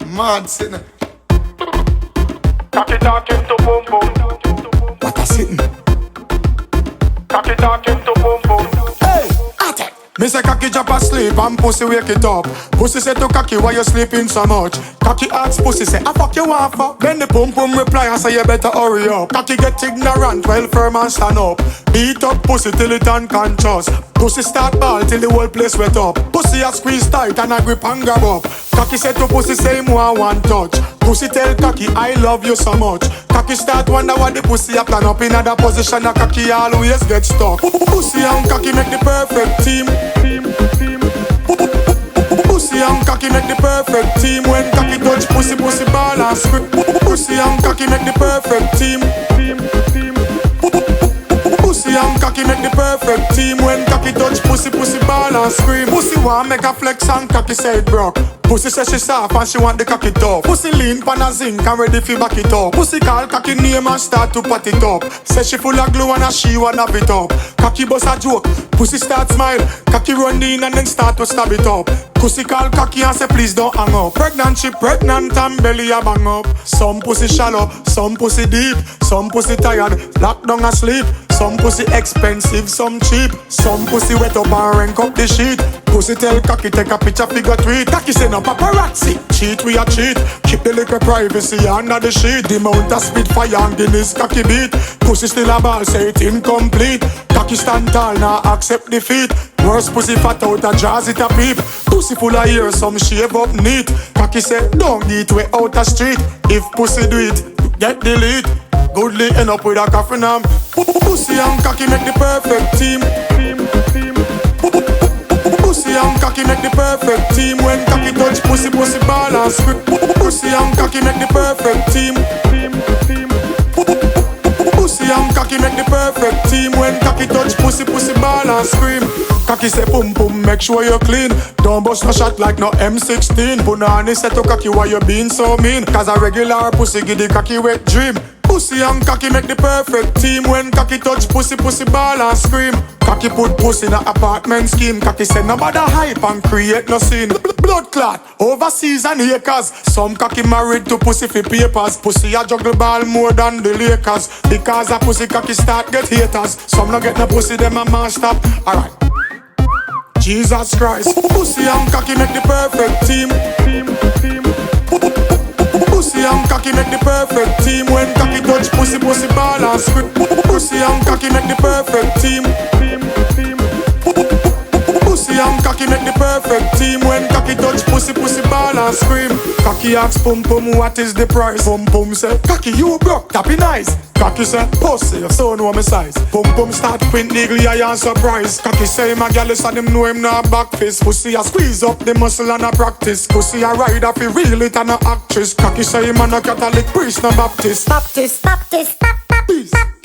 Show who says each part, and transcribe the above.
Speaker 1: mad sitting.
Speaker 2: Cocky talking to boom boom.
Speaker 1: What a sitting.
Speaker 2: Cocky talking to boom boom.
Speaker 1: Hey, attack. Me say cocky drop asleep and pussy wake it up. Pussy say to cocky, why you sleeping so much? Cocky asks pussy say, I fuck you want fuck. Then the pum pum reply and say you better hurry up. Cocky get ignorant while firm and stand up. Beat up pussy till it unconscious. Pussy start ball till the whole place wet up. Pussy a squeeze tight and a grip and grab up. Cocky say to pussy say him want one touch. Pussy tell cocky I love you so much. Cocky start wonder what the pussy a plan up in other position. A cocky always get stuck. Pussy and cocky make the perfect team. Pussy and cocky make the perfect team. When cocky touch pussy, pussy ball and scream. Pussy and cocky make the perfect team. Pussy and cocky make the perfect team. When cocky touch pussy, pussy ball and scream. Pussy want make a flex and cocky say it broke. Pussy say she soft and she want the cocky tough. Pussy lean pan a zinc and ready fi back it up. Pussy call cocky name and start to pat it up. Say she full of glue and a she wanna have it up. Cocky bust a joke, pussy start smile. Cocky run in and then start to stab it up. Pussy call cocky and say please don't hang up. Pregnant she pregnant and belly a bang up. Some pussy shallow, some pussy deep. Some pussy tired, locked down asleep. Some pussy expensive, some cheap. Some pussy wet up and rank up the sheet. Pussy tell cocky take a picture figure tweet. Cocky say no paparazzi, cheat we a cheat. Keep the liquor privacy under the sheet. The mount a spit fire and Guinness cocky beat. Pussy still a ball, say it incomplete. Cocky stand tall, now accept defeat. Worst pussy fat out a jazz it a peep. Pussy full of hair, some shave up neat. Cocky say don't eat way out a street. If pussy do it, get delete. Goodly end up with a coffin arm. Pussy and cocky make the perfect team. Pussy and cocky make the perfect team. When cocky touch pussy, pussy ball and scream. Pussy and cocky make the perfect team. Pussy and cocky make the perfect team. When cocky touch pussy, pussy ball and scream. Cocky say pum pum, make sure you clean. Don't bust no shot like no M16. Punani say to cocky why you being so mean. Cause a regular pussy give the cocky wet dream. Pussy and cocky make the perfect team. When cocky touch pussy, pussy ball and scream. Cocky put pussy in a apartment scheme. Cocky say no bother hype and create no scene. Blood clot, overseas and acres. Some cocky married to pussy for papers. Pussy a juggle ball more than the Lakers. Because a pussy cocky start get haters. Some no get no pussy, them a mash up. Alright, Jesus Christ. Pussy and cocky make the perfect team. Pussy and cocky make the perfect team. When cocky touch pussy, pussy ball and scream. Pussy and cocky make the perfect team. Pussy and cocky make the perfect team. When cocky touch pussy, pussy ball and scream. Cocky asks pum pum what is the price. Pum pum say cocky you broke, that be nice. Cocky say pussy you so know my size. Pum pum start quint nearly I am surprised. Cocky say my gal is and him know him not back fist. Pussy a squeeze up the muscle and a practice. Pussy a ride up he real it and a actress. Cocky say him a no Catholic priest no Baptist.
Speaker 3: Baptist, Baptist, Baptist.